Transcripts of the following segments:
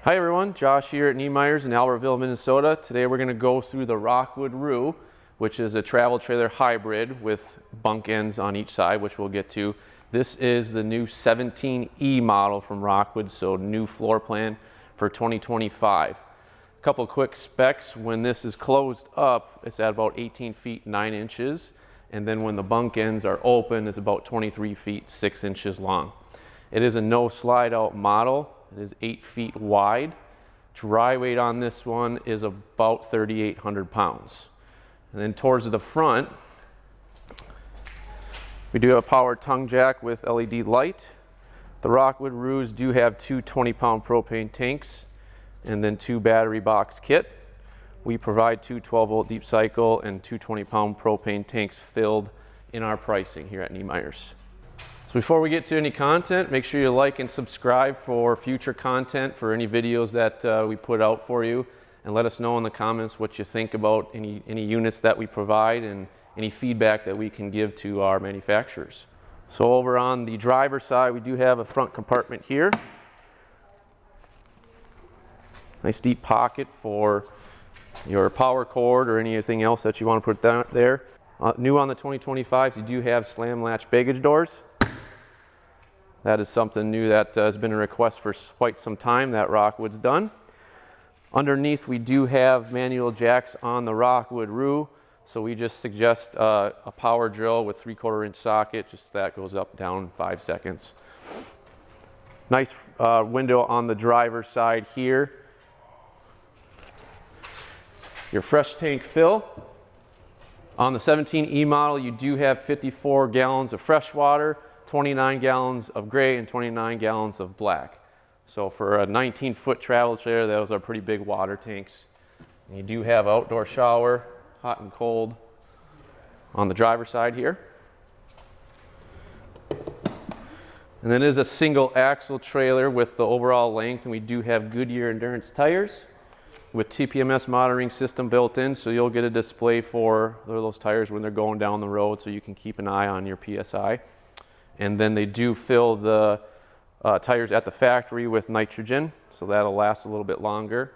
Hi everyone, Josh here at Niemeyers in Albertville, Minnesota. Today we're going to go through the Rockwood Roo, which is a travel trailer hybrid with bunk ends on each side, which we'll get to. This is the new 17E model from Rockwood, so new floor plan for 2025. A couple quick specs: when this is closed up, it's at about 18 feet 9 inches, and then when the bunk ends are open, it's about 23 feet 6 inches long. It is a no slide out model. It is 8 feet wide. Dry weight on this one is about 3,800 pounds. And then towards the front, we do have a power tongue jack with LED light. The Rockwood Roos do have two 20-pound propane tanks and then two battery box kit. We provide two 12-volt deep cycle and two 20-pound propane tanks filled in our pricing here at Niemeyers. So before we get to any content, make sure you like and subscribe for future content for any videos that we put out for you, and let us know in the comments what you think about any units that we provide and any feedback that we can give to our manufacturers. So over on the driver's side, we do have a front compartment here. Nice deep pocket for your power cord or anything else that you want to put down there. New on the 2025s, you do have slam latch baggage doors. That is something new that has been a request for quite some time that Rockwood's done. Underneath, we do have manual jacks on the Rockwood Roo, so we just suggest a power drill with 3/4 inch socket. Just that goes up down in 5 seconds. Nice window on the driver's side here. Your fresh tank fill. On the 17E model, you do have 54 gallons of fresh water, 29 gallons of gray, and 29 gallons of black. So for a 19-foot travel trailer, those are pretty big water tanks. And you do have outdoor shower, hot and cold, on the driver's side here. And then it is a single axle trailer with the overall length, and we do have Goodyear endurance tires with TPMS monitoring system built in, so you'll get a display for those tires when they're going down the road, so you can keep an eye on your PSI. And then they do fill the tires at the factory with nitrogen, so that'll last a little bit longer.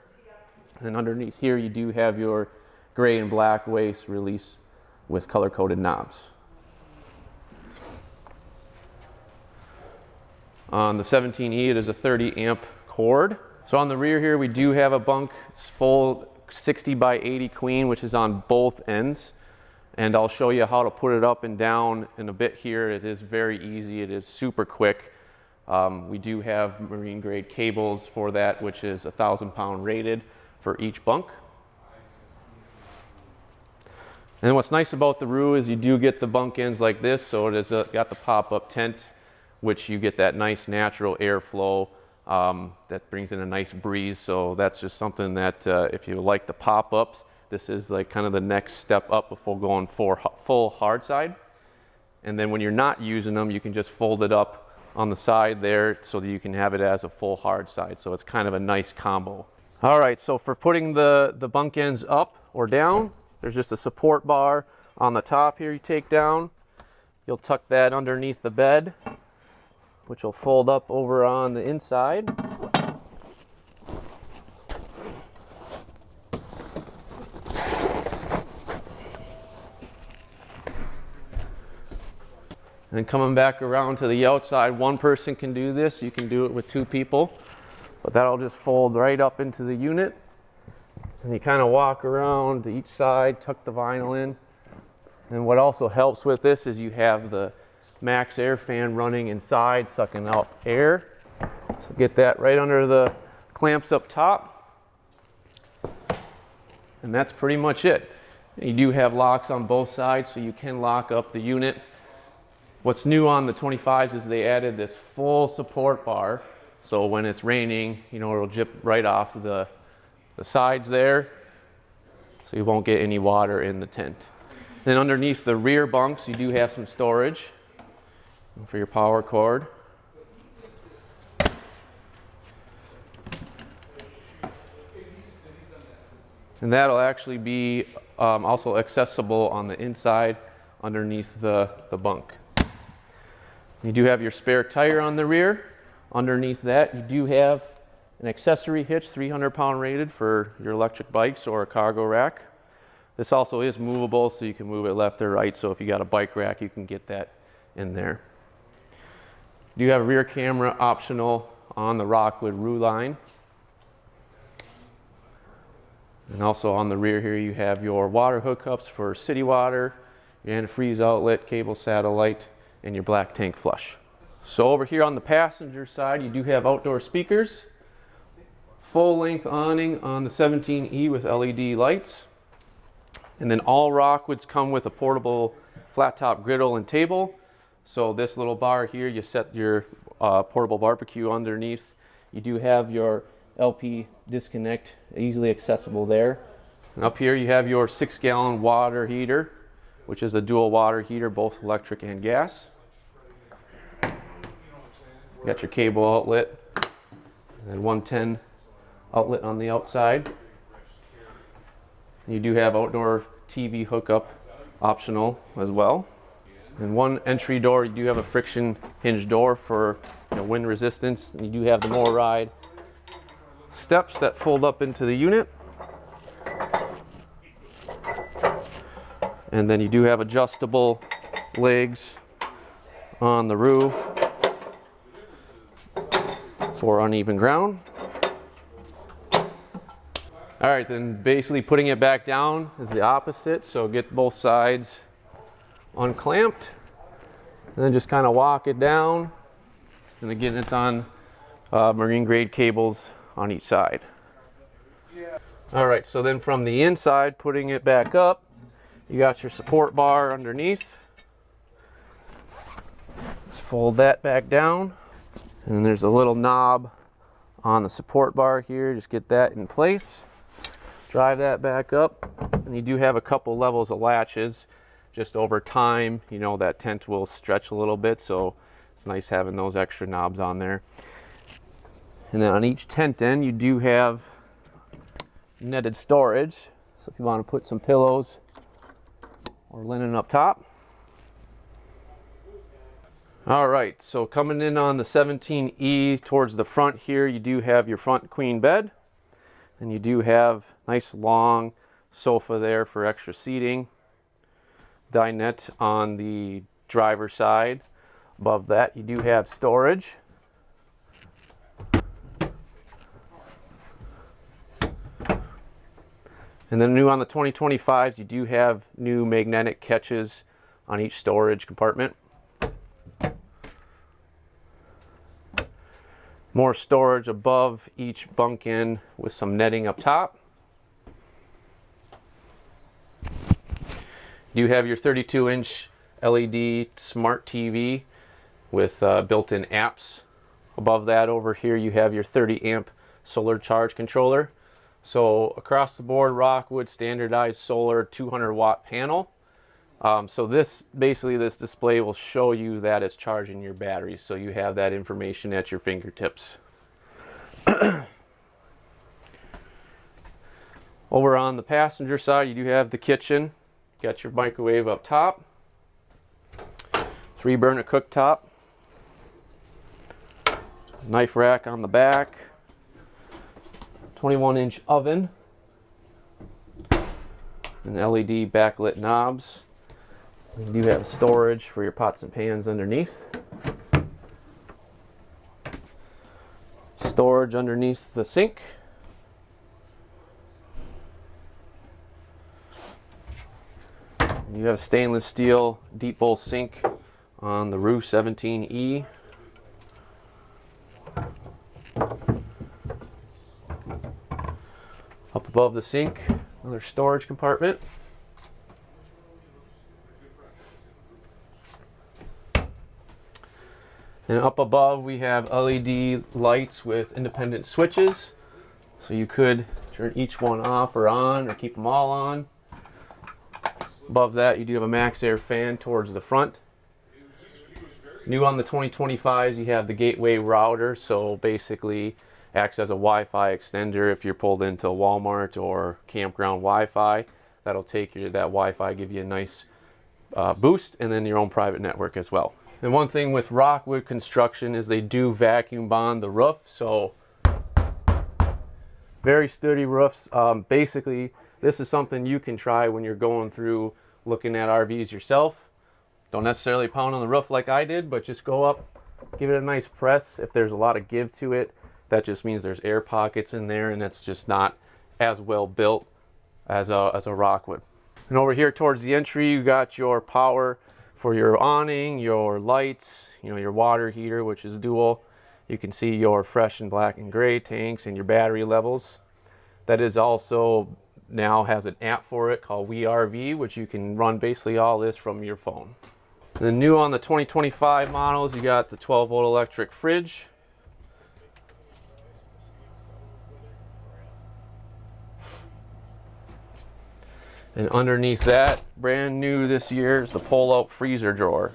And underneath here, you do have your gray and black waste release with color-coded knobs. On the 17E, it is a 30 amp cord. So on the rear here, we do have a bunk full 60 by 80 queen, which is on both ends. And I'll show you how to put it up and down in a bit here. It is very easy. It is super quick. We do have marine grade cables for that, which is 1,000-pound rated for each bunk. And what's nice about the Roo is you do get the bunk ends like this. So it has got the pop-up tent, which you get that nice natural airflow that brings in a nice breeze. So that's just something that if you like the pop-ups, this is like kind of the next step up before going for full hard side. And then when you're not using them, you can just fold it up on the side there so that you can have it as a full hard side. So it's kind of a nice combo. All right, so for putting the bunk ends up or down, there's just a support bar on the top here you take down. You'll tuck that underneath the bed, which will fold up over on the inside. And then coming back around to the outside, one person can do this. You can do it with two people, but that'll just fold right up into the unit. And you kind of walk around to each side, tuck the vinyl in. And what also helps with this is you have the max air fan running inside, sucking out air. So get that right under the clamps up top. And that's pretty much it. You do have locks on both sides, so you can lock up the unit. What's new on the 25s is they added this full support bar. So when it's raining, it'll drip right off the sides there. So you won't get any water in the tent. Then underneath the rear bunks, you do have some storage for your power cord. And that'll actually be also accessible on the inside underneath the bunk. You do have your spare tire on the rear. Underneath that, you do have An accessory hitch, 300-pound rated for your electric bikes or a cargo rack. This also is movable, so you can move it left or right. So if you got a bike rack, you can get that in there. You do have a rear camera optional on the Rockwood Roo line. And also on the rear here, you have your water hookups for city water, your antifreeze outlet, cable satellite, and your black tank flush. So over here on the passenger side, you do have outdoor speakers, full length awning on the 17E with LED lights. And then all Rockwoods come with a portable flat top griddle and table. So this little bar here, you set your portable barbecue underneath. You do have your LP disconnect easily accessible there. And up here you have your 6-gallon water heater, which is a dual water heater, both electric and gas. You got your cable outlet and 110 outlet on the outside. You do have outdoor TV hookup optional as well. And one entry door, you do have a friction hinge door for wind resistance. And you do have the MoRide steps that fold up into the unit. And then you do have adjustable legs on the roof for uneven ground. All right, then basically putting it back down is the opposite. So get both sides unclamped and then just kind of walk it down. And again, it's on marine grade cables on each side. All right, so then from the inside, putting it back up, you got your support bar underneath. Just fold that back down. And then there's a little knob on the support bar here. Just get that in place. Drive that back up. And you do have a couple levels of latches. Just over time, that tent will stretch a little bit. So it's nice having those extra knobs on there. And then on each tent end, you do have netted storage. So if you want to put some pillows or linen up top. All right, so coming in on the 17E towards the front here, you do have your front queen bed. And you do have nice long sofa there for extra seating. Dinette on the driver's side. Above that, you do have storage. And then new on the 2025s, you do have new magnetic catches on each storage compartment. More storage above each bunk end with some netting up top. You have your 32-inch LED smart TV with built-in apps. Above that over here you have your 30-amp solar charge controller. So across the board, Rockwood standardized solar 200-watt panel. So this display will show you that it's charging your batteries, so you have that information at your fingertips. Over on the passenger side, you do have the kitchen. Got your microwave up top, 3-burner cooktop, knife rack on the back, 21-inch oven, and LED backlit knobs. You do have storage for your pots and pans underneath. Storage underneath the sink. You have a stainless steel deep bowl sink on the Roo 17E. Up above the sink, another storage compartment. And up above we have LED lights with independent switches. So you could turn each one off or on or keep them all on. Above that you do have a max air fan towards the front. New on the 2025s you have the gateway router, so basically acts as a Wi-Fi extender if you're pulled into Walmart or campground Wi-Fi. That'll take that Wi-Fi, give you a nice boost, and then your own private network as well. And one thing with Rockwood construction is they do vacuum bond the roof, so Very sturdy roofs. Basically, this is something you can try when you're going through looking at RVs yourself. Don't necessarily pound on the roof like I did, but just go up, give it a nice press. If there's a lot of give to it, that just means there's air pockets in there, and it's just not as well built as a Rockwood. And over here towards the entry, you got your power for your awning, your lights, your water heater, which is dual. You can see your fresh and black and gray tanks and your battery levels. That is also now has an app for it called WeRV, which you can run basically all this from your phone. And then new on the 2025 models, you got the 12-volt electric fridge. And underneath that, brand new this year, is the pull-out freezer drawer.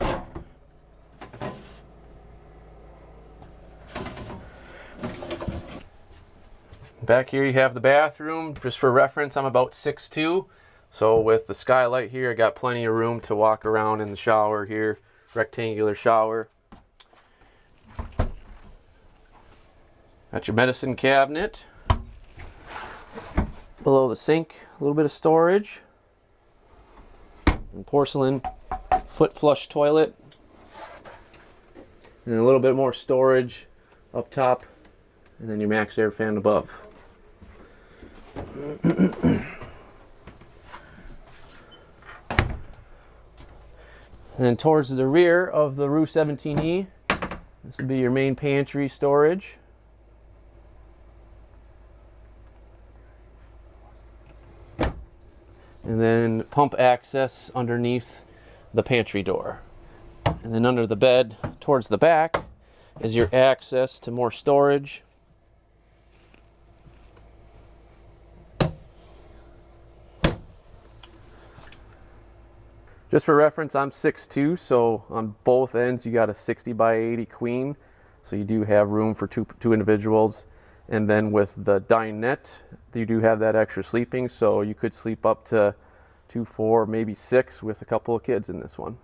Back here you have the bathroom. Just for reference, I'm about 6'2", so with the skylight here, I got plenty of room to walk around in the shower here. Rectangular shower. Got your medicine cabinet. Below the sink, a little bit of storage. And porcelain foot flush toilet. And a little bit more storage up top. And then your max air fan above. And then towards the rear of the Roo 17E, this would be your main pantry storage. And then pump access underneath the pantry door. And then under the bed towards the back is your access to more storage. Just for reference, I'm 6'2", so on both ends you got a 60 by 80 queen, so you do have room for two individuals. And then with the dinette, you do have that extra sleeping, so you could sleep up to 2, 4, maybe 6 with a couple of kids in this one.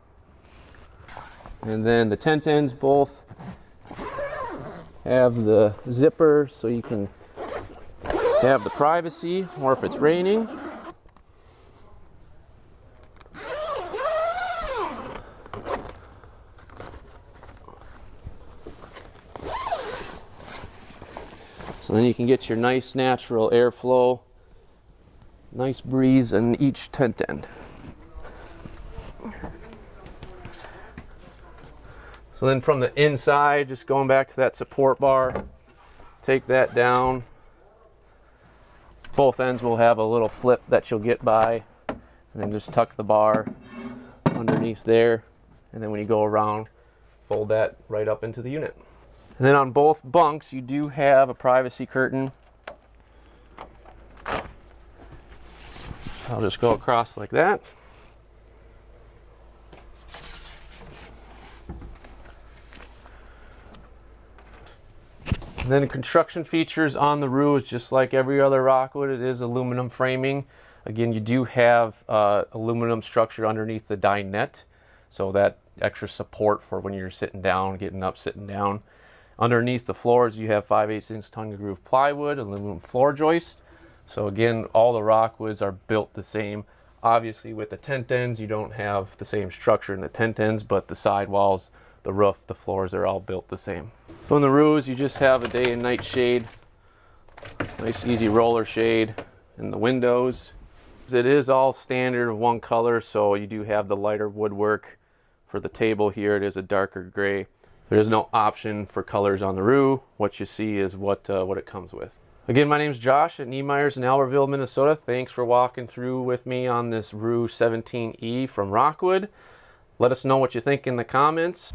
And then the tent ends both have the zipper, so you can have the privacy, or if it's raining. So then you can get your nice natural airflow, nice breeze in each tent end. So then from the inside, just going back to that support bar, take that down. Both ends will have a little flip that you'll get by, and then just tuck the bar underneath there. And then when you go around, fold that right up into the unit. And then on both bunks, you do have a privacy curtain. I'll just go across like that. And then construction features on the Roo is just like every other Rockwood. It is aluminum framing. Again, you do have aluminum structure underneath the dinette, so that extra support for when you're sitting down, getting up, sitting down. Underneath the floors, you have 5/8" tongue and groove plywood, aluminum floor joist. So again, all the Rockwoods are built the same. Obviously, with the tent ends, you don't have the same structure in the tent ends, but the sidewalls, the roof, the floors are all built the same. So in the Roos, you just have a day and night shade. Nice easy roller shade in the windows. It is all standard one color, so you do have the lighter woodwork. For the table here, it is a darker gray. There is no option for colors on the Roo. What you see is what it comes with. Again, my name is Josh at Niemeyers in Albertville, Minnesota. Thanks for walking through with me on this Roo 17E from Rockwood. Let us know what you think in the comments.